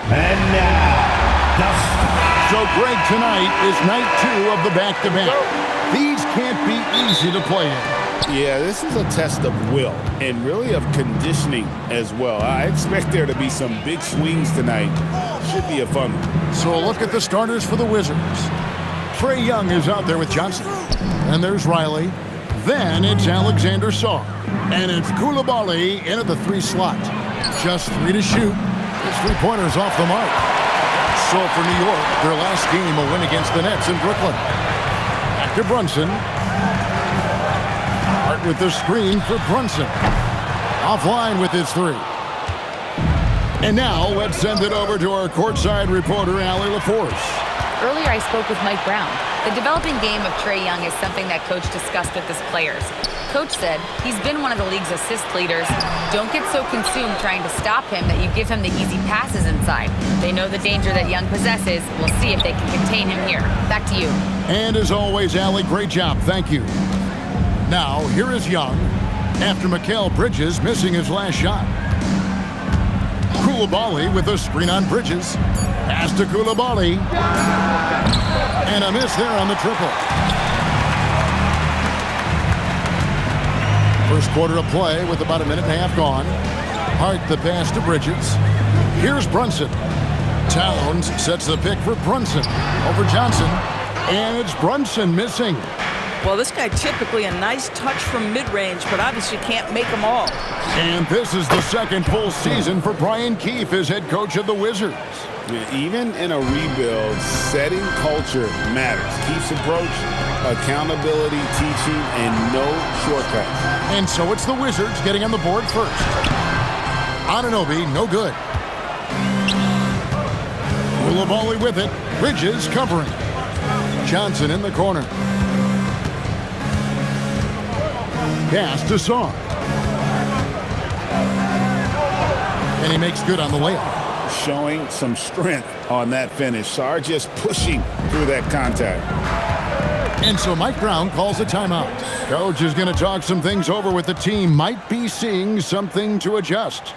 And now, So, Greg, tonight is night 2 of the back-to-back. These can't be easy to play in. Yeah, this is a test of will and really of conditioning as well. I expect there to be some big swings tonight. Should be a fun one. So, a look at the starters for the Wizards. Trae Young is out there with Johnson. And there's Riley. Then it's Alexander Sarr. And it's Koulibaly in at the 3 slot. Just 3 to shoot. His 3-pointer's off the mark. So for New York, their last game, a win against the Nets in Brooklyn. Back to Brunson. Hart with the screen for Brunson. Offline with his 3. And now let's send it over to our courtside reporter, Allie LaForce. Earlier I spoke with Mike Brown. The developing game of Trae Young is something that Coach discussed with his players. Coach said he's been one of the league's assist leaders. Don't get so consumed trying to stop him that you give him the easy passes inside. They know the danger that Young possesses. We'll see if they can contain him here. Back to you. And as always, Allie, great job. Thank you. Now, here is Young after Mikal Bridges missing his last shot. Koulibaly with a screen on Bridges. Pass to Koulibaly. And a miss there on the triple. First quarter of play with about a minute and a half gone. Hart the pass to Bridges. Here's Brunson. Towns sets the pick for Brunson over Johnson. And it's Brunson missing. Well, this guy typically a nice touch from mid-range, but obviously can't make them all. And this is the second full season for Brian Keefe as head coach of the Wizards. Yeah, even in a rebuild, setting culture matters. Keefe's approach, accountability, teaching, and no shortcuts. And so it's the Wizards getting on the board first. Anunoby, no good. Koulibaly with it. Bridges covering. Johnson in the corner. Pass to Sarr. And he makes good on the layup. Showing some strength on that finish. Sarr just pushing through that contact. And so Mike Brown calls a timeout. Coach is going to talk some things over with the team. Might be seeing something to adjust.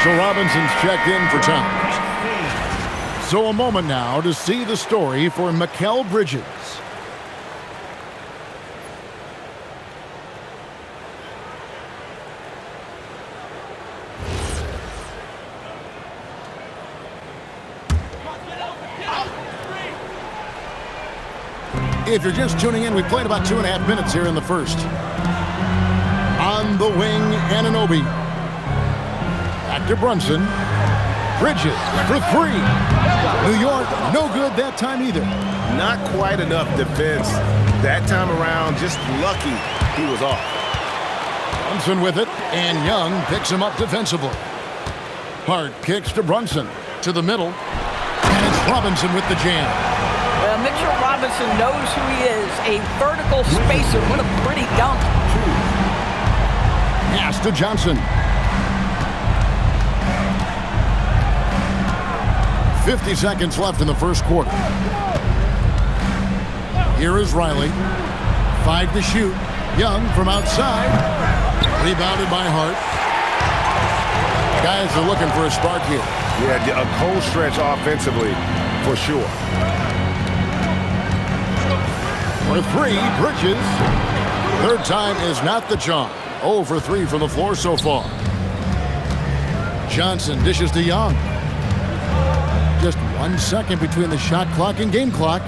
Robinson's checked in for time. So a moment now to see the story for Mikal Bridges. If you're just tuning in, we played about 2.5 minutes here in the first. On the wing, Anunoby. Back to Brunson. Bridges for 3. New York, no good that time either. Not quite enough defense that time around. Just lucky he was off. Brunson with it, and Young picks him up defensively. Hart kicks to Brunson. To the middle. And it's Robinson with the jam. Mitchell Robinson knows who he is. A vertical spacer. What a pretty dunk. Pass to Johnson. 50 seconds left in the first quarter. Here is Riley. 5 to shoot. Young from outside. Rebounded by Hart. Guys are looking for a spark here. Yeah, a cold stretch offensively for sure. For three, Bridges. Third time is not the charm. 0 for 3 from the floor so far. Johnson dishes to Young. Just 1 second between the shot clock and game clock.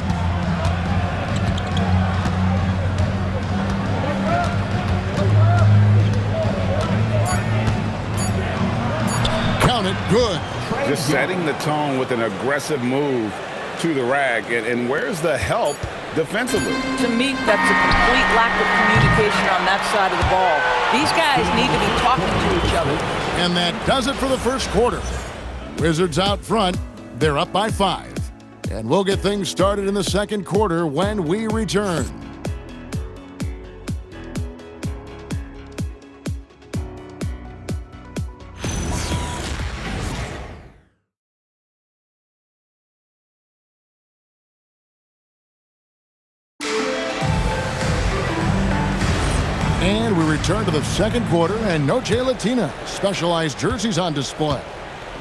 Count it, good. Just setting the tone with an aggressive move to the rack. And where's the help defensively? To me, that's a complete lack of communication on that side of the ball. These guys need to be talking to each other. And that does it for the first quarter. Wizards out front. They're up by 5. And we'll get things started in the second quarter when we return. And we return to the second quarter, and Noche Latina specialized jerseys on display.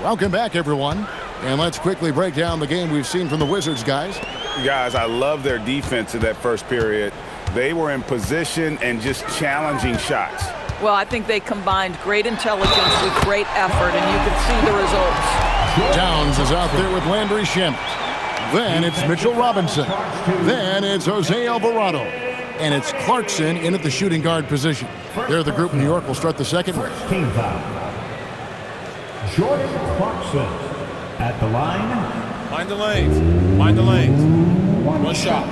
Welcome back, everyone. And let's quickly break down the game we've seen from the Wizards, guys. Guys, I love their defense in that first period. They were in position and just challenging shots. Well, I think they combined great intelligence with great effort, and you can see the results. Towns is out there with Landry Shamet. Then it's Mitchell Robinson. Then it's Jose Alvarado. And it's Clarkson in at the shooting guard position. They're the group. New York will start the second. Team foul. Jordan Clarkson at the line. Mind the lanes. Mind the lanes. One shot.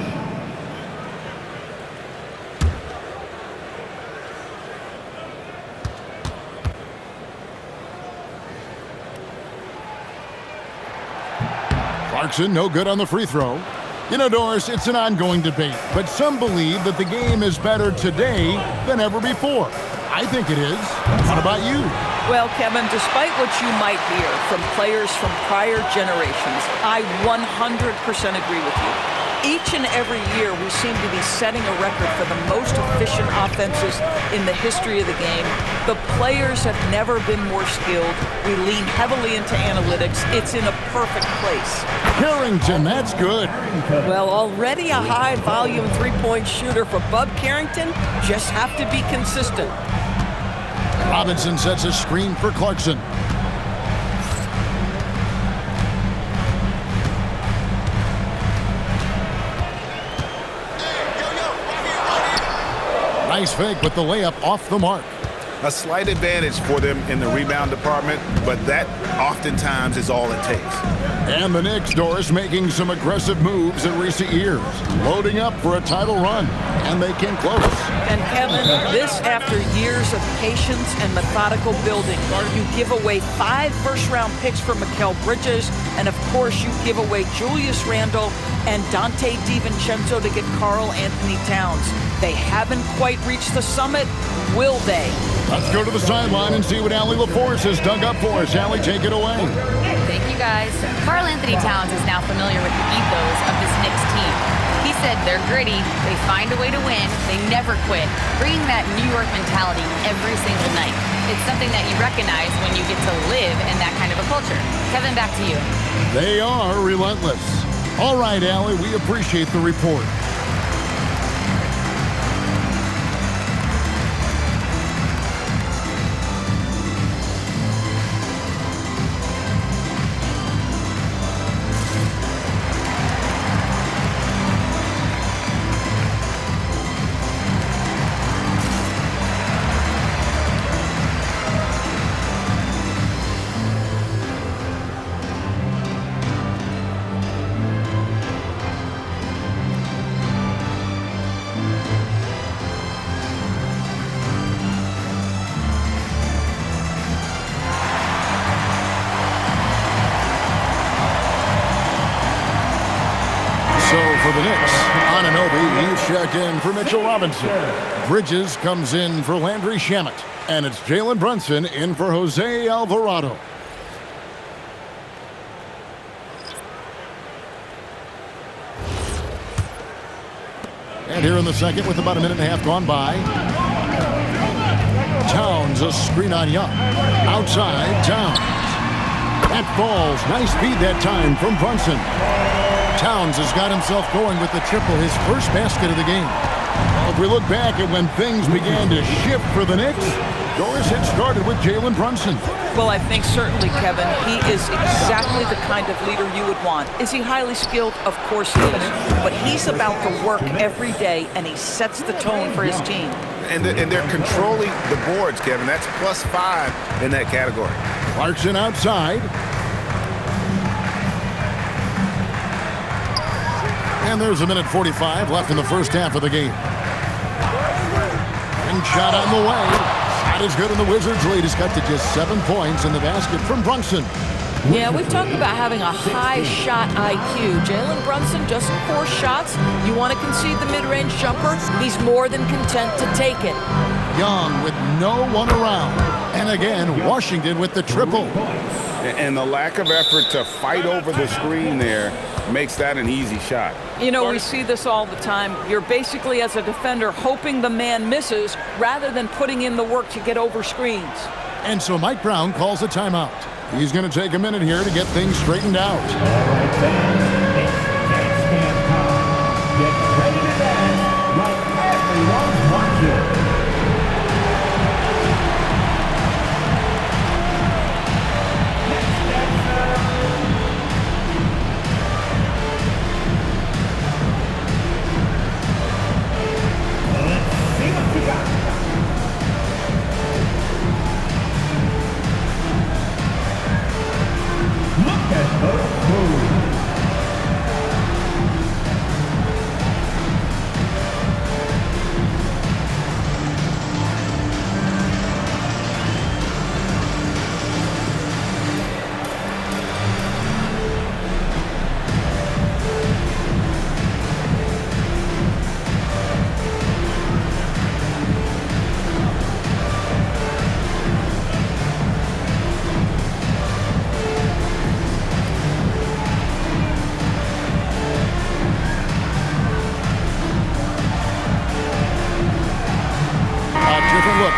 Clarkson, no good on the free throw. You know, Doris, it's an ongoing debate, but some believe that the game is better today than ever before. I think it is. What about you? Well, Kevin, despite what you might hear from players from prior generations, I 100% agree with you. Each and every year, we seem to be setting a record for the most efficient offenses in the history of the game. The players have never been more skilled. We lean heavily into analytics. It's in a perfect place. Carrington, that's good. Well, already a high-volume three-point shooter for Bub Carrington. Just have to be consistent. Robinson sets a screen for Clarkson. Nice fake, but the layup off the mark. A slight advantage for them in the rebound department, but that oftentimes is all it takes. And the Knicks, Doris, making some aggressive moves in recent years, loading up for a title run, and they came close. And Kevin, this after years of patience and methodical building. You give away 5 first-round picks for Mikal Bridges, and of course you give away Julius Randle and Dante DiVincenzo to get Karl Anthony Towns. They haven't quite reached the summit, will they? Let's go to the sideline and see what Allie LaForce has dug up for us. Allie, take it away. Thank you, guys. Karl Anthony Towns is now familiar with the ethos of this Knicks team. He said they're gritty, they find a way to win, they never quit, bringing that New York mentality every single night. It's something that you recognize when you get to live in that kind of a culture. Kevin, back to you. They are relentless. All right, Allie, we appreciate the report. For the Knicks, Anunoby, he's checked in for Mitchell Robinson. Bridges comes in for Landry Shamet. And it's Jalen Brunson in for Jose Alvarado. And here in the second with about a minute and a half gone by. Towns, a screen on Young. Outside, Towns. That falls. Nice speed that time from Brunson. Towns has got himself going with the triple, his first basket of the game. Well, if we look back at when things began to shift for the Knicks, Doris had started with Jalen Brunson. Well, I think certainly, Kevin, he is exactly the kind of leader you would want. Is he highly skilled? Of course he is. But he's about to work every day, and he sets the tone for his team. And they're controlling the boards, Kevin. That's +5 in that category. Clarkson outside. And there's a minute 45 left in the first half of the game. And shot on the way. Shot is good, and the Wizards lead is cut to just 7 points in the basket from Brunson. Yeah, we talk about having a high shot IQ. Jalen Brunson just 4 shots. You want to concede the mid-range jumper? He's more than content to take it. Young with no one around. And again, Washington with the triple. And the lack of effort to fight over the screen there makes that an easy shot. You know, we see this all the time. You're basically, as a defender, hoping the man misses rather than putting in the work to get over screens. And so Mike Brown calls a timeout. He's going to take a minute here to get things straightened out. All right, fans, it's game time. Get ready to dance like everyone's watching.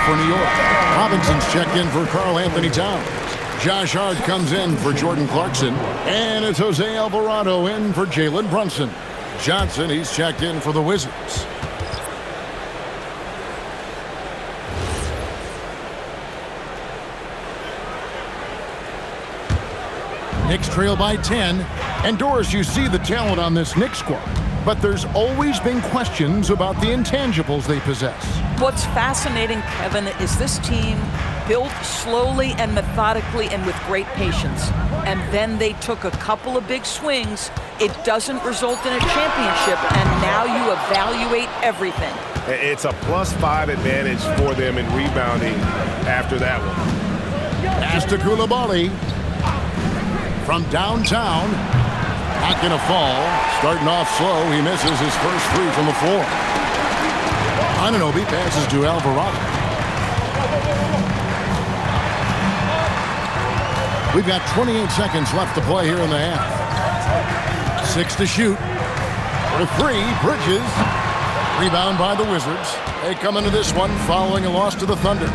For New York, Robinson's checked in for Karl Anthony Towns. Josh Hart comes in for Jordan Clarkson. And it's Jose Alvarado in for Jalen Brunson. Johnson, he's checked in for the Wizards. Knicks trail by 10. And Doris, you see the talent on this Knicks squad. But there's always been questions about the intangibles they possess. What's fascinating, Kevin, is this team built slowly and methodically and with great patience. And then they took a couple of big swings. It doesn't result in a championship, and now you evaluate everything. It's a +5 advantage for them in rebounding after that one. Pass to Koulibaly from downtown. Not going to fall. Starting off slow, he misses his first 3 from the floor. Anunoby passes to Alvarado. We've got 28 seconds left to play here in the half. 6 to shoot. For 3, Bridges. Rebound by the Wizards. They come into this one following a loss to the Thunder.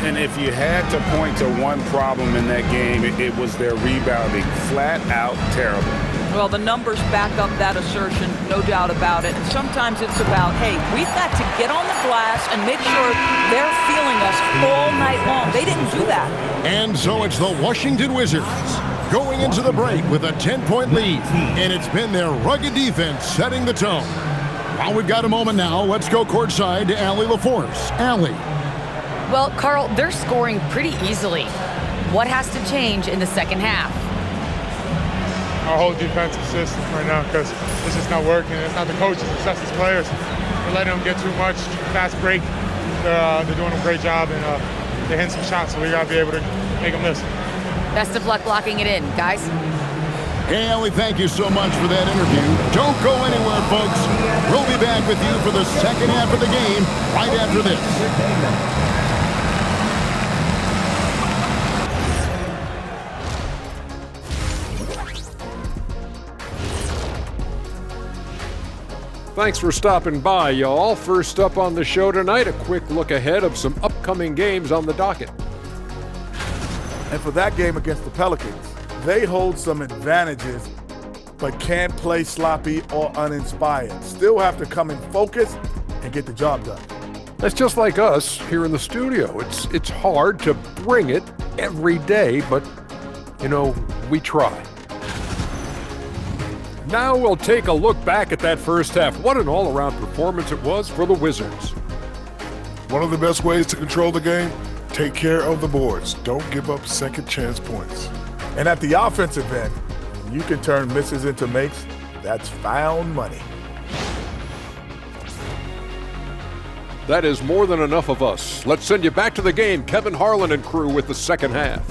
And if you had to point to one problem in that game, it was their rebounding. Flat out terrible. Well, the numbers back up that assertion, no doubt about it. And sometimes it's about, hey, we've got to get on the glass and make sure they're feeling us all night long. They didn't do that. And so it's the Washington Wizards going into the break with a 10-point lead. And it's been their rugged defense setting the tone. Well, we've got a moment now. Let's go courtside to Allie LaForce. Allie. Well, Carl, they're scoring pretty easily. What has to change in the second half? Our whole defensive system right now, because it's just not working. It's not the coaches, it's just the players. We're letting them get too much fast break. They're doing a great job, and they're hitting some shots, so we got to be able to make them miss. Best of luck locking it in, guys. Hey, Allie, thank you so much for that interview. Don't go anywhere, folks. We'll be back with you for the second half of the game right after this. Thanks for stopping by, y'all. First up on the show tonight, a quick look ahead of some upcoming upcoming games on the docket. And for that game against the Pelicans, they hold some advantages, but can't play sloppy or uninspired. Still have to come in focused and get the job done. That's just like us here in the studio. It's hard to bring it every day, but, we try. Now we'll take a look back at that first half. What an all-around performance it was for the Wizards. One of the best ways to control the game, take care of the boards. Don't give up second chance points. And at the offensive end, you can turn misses into makes. That's found money. That is more than enough of us. Let's send you back to the game. Kevin Harlan and crew with the second half.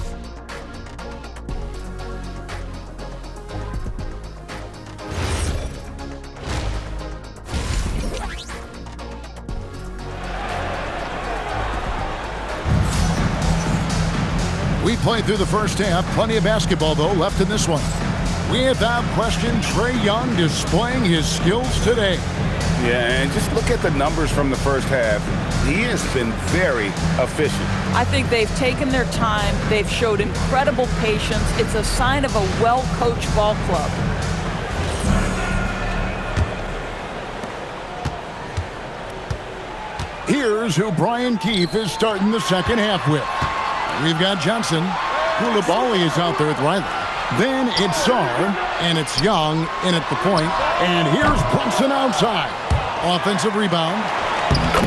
We played through the first half. Plenty of basketball, though, left in this one. Without question, Trae Young displaying his skills today. Yeah, and just look at the numbers from the first half. He has been very efficient. I think they've taken their time. They've showed incredible patience. It's a sign of a well-coached ball club. Here's who Brian Keefe is starting the second half with. We've got Johnson. Koulibaly is out there with Riley. Then it's Sarr, and it's Young in at the point. And here's Brunson outside. Offensive rebound.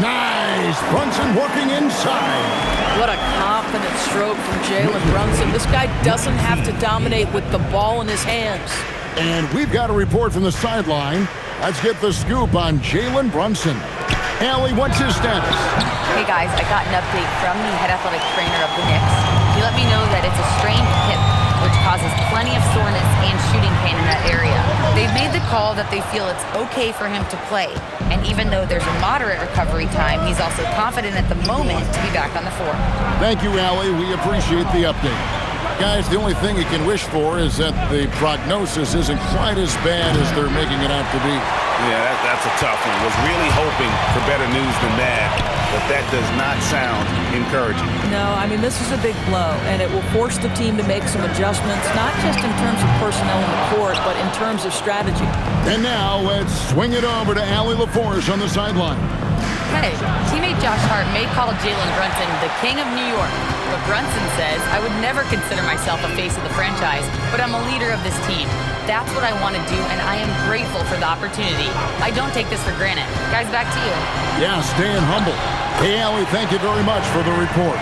Nice! Brunson working inside. What a confident stroke from Jalen Brunson. This guy doesn't have to dominate with the ball in his hands. And we've got a report from the sideline. Let's get the scoop on Jalen Brunson. Allie, what's his status? Hey guys, I got an update from the head athletic trainer of the Knicks. He let me know that it's a strained hip, which causes plenty of soreness and shooting pain in that area. They've made the call that they feel it's okay for him to play. And even though there's a moderate recovery time, he's also confident at the moment to be back on the floor. Thank you, Allie. We appreciate the update. Guys, the only thing you can wish for is that the prognosis isn't quite as bad as they're making it out to be. Yeah, that's a tough one. Was really hoping for better news than that, but that does not sound encouraging. No, I mean, this is a big blow, and it will force the team to make some adjustments, not just in terms of personnel in the court, but in terms of strategy. And now let's swing it over to Allie LaForce on the sideline. Hey, teammate Josh Hart may call Jalen Brunson the king of New York, but Brunson says, I would never consider myself a face of the franchise, but I'm a leader of this team. That's what I want to do, and I am grateful for the opportunity. I don't take this for granted. Guys, back to you. Yeah, staying humble. Hey, Allie, thank you very much for the report.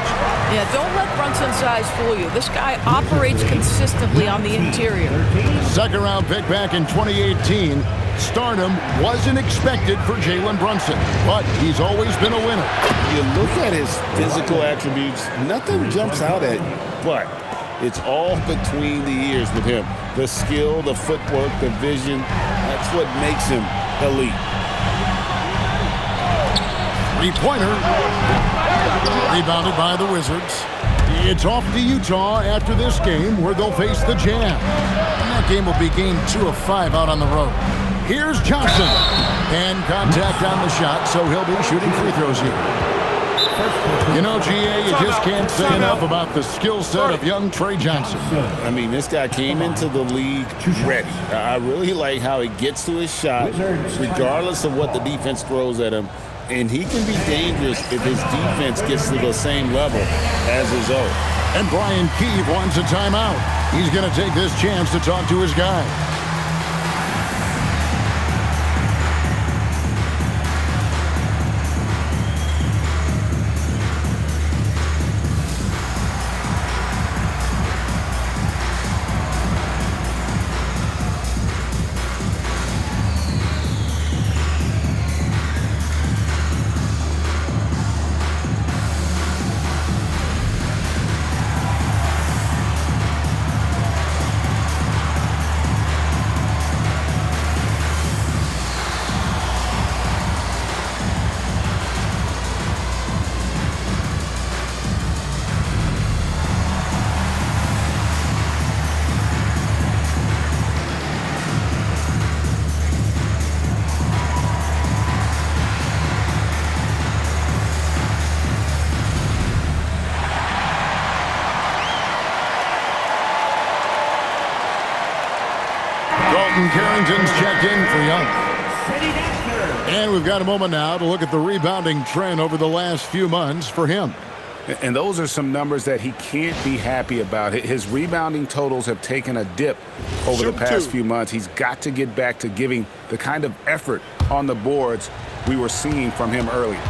Yeah, don't let Brunson's eyes fool you. This guy operates consistently on the interior. Second round pick back in 2018. Stardom wasn't expected for Jalen Brunson, but he's always been a winner. You look at his physical attributes, nothing jumps out at you, but it's all between the ears with him. The skill, the footwork, the vision, that's what makes him elite. Three-pointer. Rebounded by the Wizards. It's off to Utah after this game where they'll face the Jazz. And that game will be game 2 of 5 out on the road. Here's Johnson. And contact on the shot, so he'll be shooting free throws here. You know, GA, you just can't say enough about the skill set of young Trae Johnson. I mean, this guy came into the league ready. I really like how he gets to his shot, regardless of what the defense throws at him. And he can be dangerous if his defense gets to the same level as his own. And Brian Keefe wants a timeout. He's going to take this chance to talk to his guy. Peyton Carrington's checked in for Young. City Dexter. And we've got a moment now to look at the rebounding trend over the last few months for him. And those are some numbers that he can't be happy about. His rebounding totals have taken a dip over the past few months. He's got to get back to giving the kind of effort on the boards we were seeing from him earlier.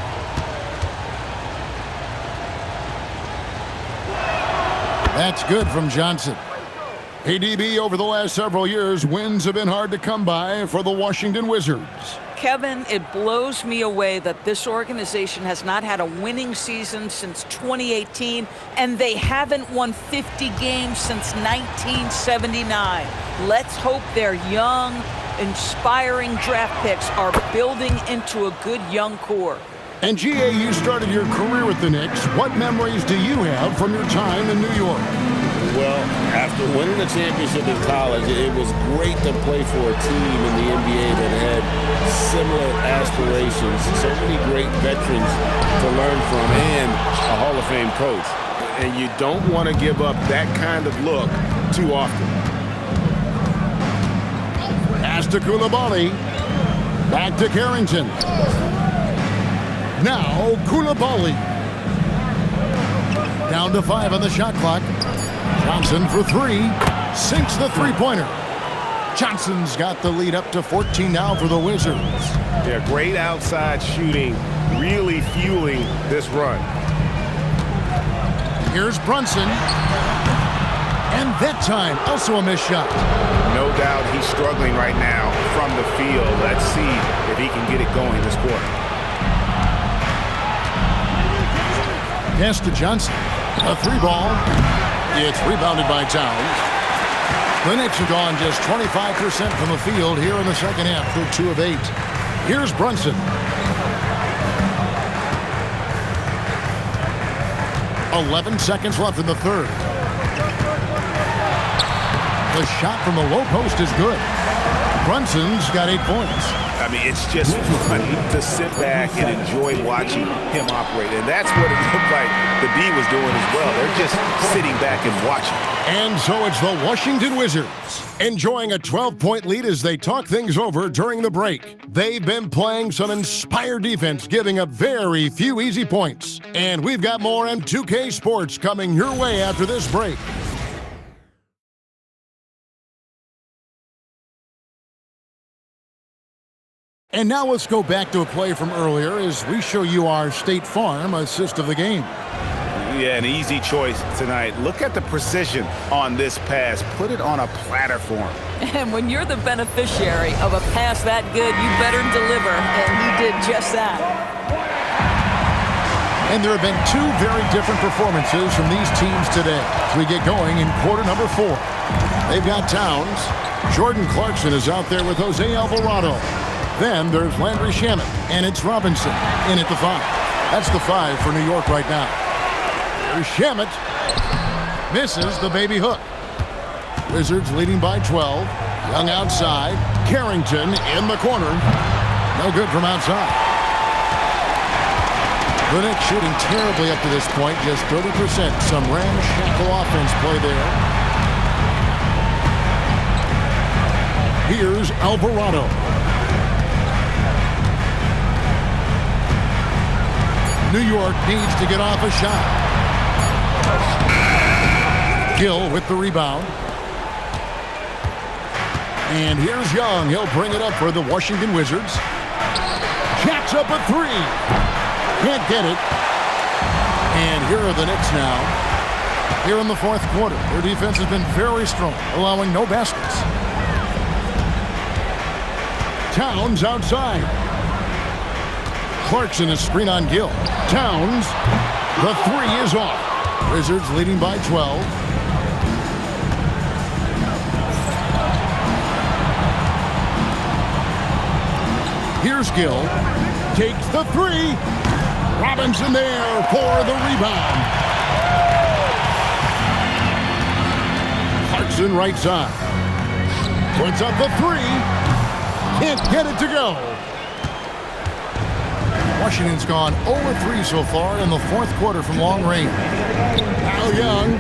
That's good from Johnson. ADB over the last several years, wins have been hard to come by for the Washington Wizards. Kevin, it blows me away that this organization has not had a winning season since 2018, and they haven't won 50 games since 1979. Let's hope their young, inspiring draft picks are building into a good young core. And GA, you started your career with the Knicks. What memories do you have from your time in New York? Well, after winning the championship in college, it was great to play for a team in the NBA that had similar aspirations, so many great veterans to learn from, and a Hall of Fame coach. And you don't want to give up that kind of look too often. Pass to Coulibaly. Back to Carrington. Now Coulibaly. Down to 5 on the shot clock. Johnson for 3. Sinks the three-pointer. Johnson's got the lead up to 14 now for the Wizards. Yeah, great outside shooting, really fueling this run. Here's Brunson. And that time, also a missed shot. No doubt he's struggling right now from the field. Let's see if he can get it going this quarter. Pass to Johnson. A 3-ball. It's rebounded by Towns. The Knicks have gone just 25% from the field here in the second half. They're 2 of 8. Here's Brunson. 11 seconds left in the third. The shot from the low post is good. Brunson's got 8 points. I mean, it's just fun to sit back and enjoy watching him operate. And that's what it looked like the D was doing as well. They're just sitting back and watching. And so it's the Washington Wizards enjoying a 12-point lead as they talk things over during the break. They've been playing some inspired defense, giving up very few easy points. And we've got more M2K Sports coming your way after this break. And now let's go back to a play from earlier as we show you our State Farm assist of the game. Yeah, an easy choice tonight. Look at the precision on this pass. Put it on a platter for him. And when you're the beneficiary of a pass that good, you better deliver, and he did just that. And there have been 2 very different performances from these teams today as we get going in quarter number 4. They've got Towns. Jordan Clarkson is out there with Jose Alvarado. Then there's Landry Shamet, and it's Robinson in at the 5. That's the 5 for New York right now. There's Shamet. Misses the baby hook. Wizards leading by 12. Young outside. Carrington in the corner. No good from outside. The Knicks shooting terribly up to this point, just 30%. Some ramshackle offense play there. Here's Alvarado. New York needs to get off a shot. Gill with the rebound. And here's Young. He'll bring it up for the Washington Wizards. Jacks up a 3. Can't get it. And here are the Knicks now. Here in the fourth quarter. Their defense has been very strong, allowing no baskets. Towns outside. Clarkson is screen on Gill. Towns. The 3 is off. Wizards leading by 12. Here's Gill. Takes the 3. Robinson there for the rebound. Clarkson right side. Puts up the 3. Can't get it to go. Washington's gone 0-3 so far in the fourth quarter from long range. Now Young.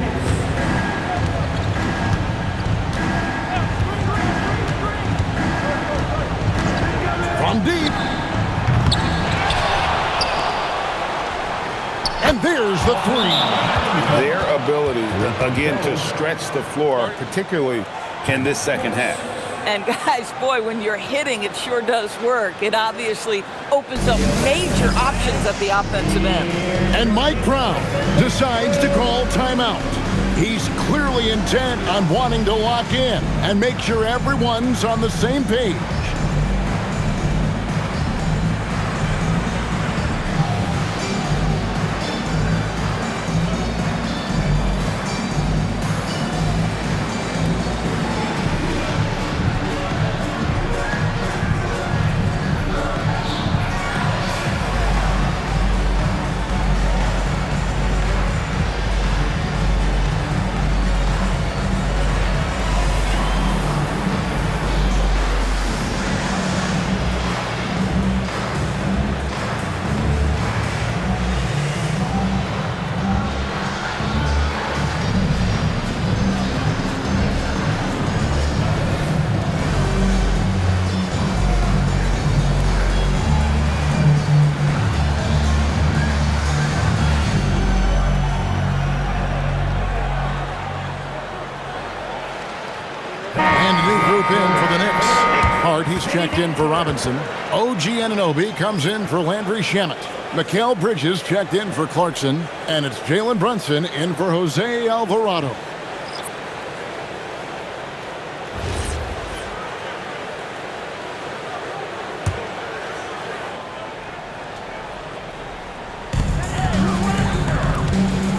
three. Their ability, again, to stretch the floor, particularly in this second half. And guys, boy, when you're hitting, it sure does work. It obviously opens up major options at the offensive end. And Mike Brown decides to call timeout. He's clearly intent on wanting to lock in and make sure everyone's on the same page. In for the Knicks. Hart, he's checked in for Robinson. OG Anunoby comes in for Landry Shamet. Mikal Bridges checked in for Clarkson. And it's Jalen Brunson in for Jose Alvarado.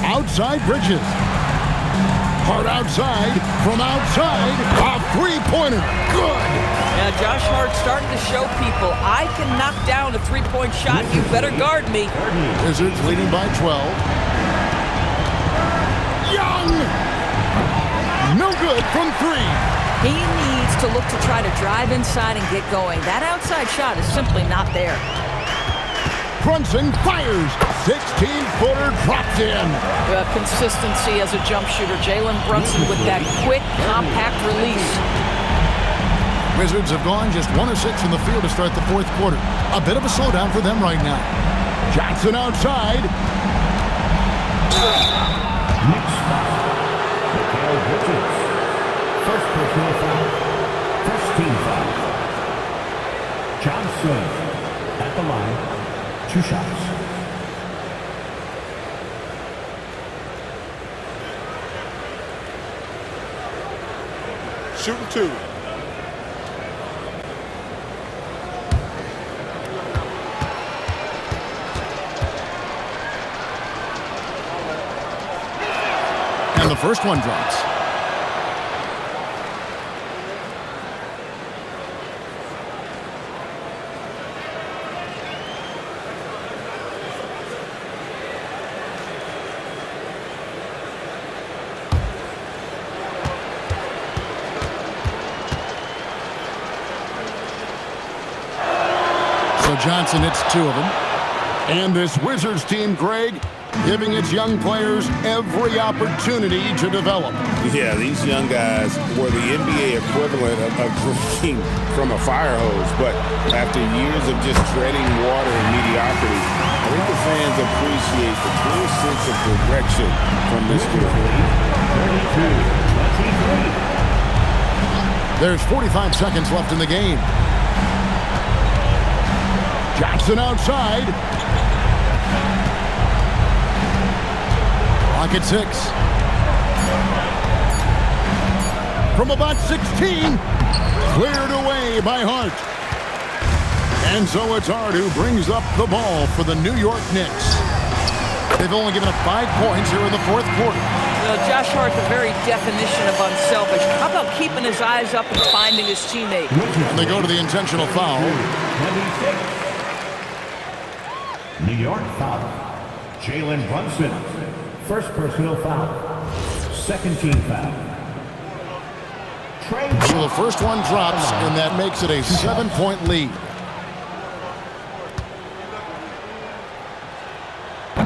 Outside Bridges. Hart outside, from outside, a three-pointer, good! Yeah, Josh Hart starting to show people, I can knock down a three-point shot, you better guard me. Wizards leading by 12. Young! No good from three. He needs to look to try to drive inside and get going. That outside shot is simply not there. Brunson fires. 16-footer drops in. Consistency as a jump shooter. Jalen Brunson with that quick, compact release. Wizards have gone just 1 of 6 from the field to start the fourth quarter. A bit of a slowdown for them right now. Johnson outside. Knicks foul. Mikal Bridges. First personal foul. First team foul. Johnson at the line. 2 shots. Shooting 2. And the first one drops. So Johnson hits 2 of them. And this Wizards team, Greg, giving its young players every opportunity to develop. Yeah, these young guys were the NBA equivalent of drinking from a fire hose. But after years of just treading water and mediocrity, I think the fans appreciate the clear sense of direction from this group. 32-23. There's 45 seconds left in the game. Johnson outside. Clock at 6. From about 16. Cleared away by Hart. And so it's Hart who brings up the ball for the New York Knicks. They've only given up 5 points here in the fourth quarter. Josh Hart, the very definition of unselfish. How about keeping his eyes up and finding his teammate? And they go to the intentional foul. 26. New York foul. Jalen Brunson. First personal foul. Second team foul. So the first one drops, and that makes it a 7-point lead.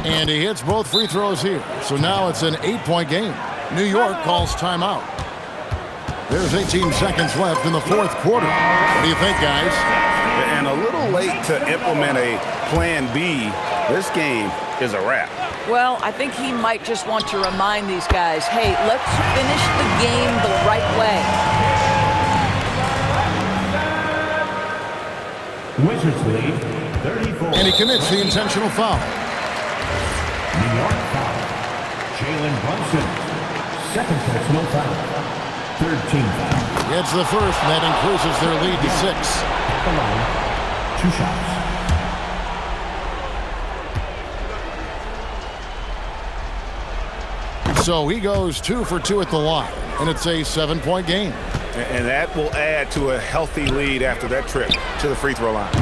And he hits both free throws here. So now it's an 8-point game. New York calls timeout. There's 18 seconds left in the fourth quarter. What do you think, guys? And a little late to implement a plan B. This game is a wrap. Well, I think he might just want to remind these guys, hey, let's finish the game the right way. Wizards lead, 34. And he commits the intentional foul. New York foul. Jalen Brunson. Second personal foul. Third team foul. It's the first, and that increases their lead to 6. At the line, 2 shots. So he goes 2 for 2 at the line, and it's a 7-point game. And that will add to a healthy lead after that trip to the free throw line.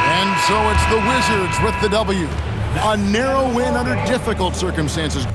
And so it's the Wizards with the W. A narrow win under difficult circumstances.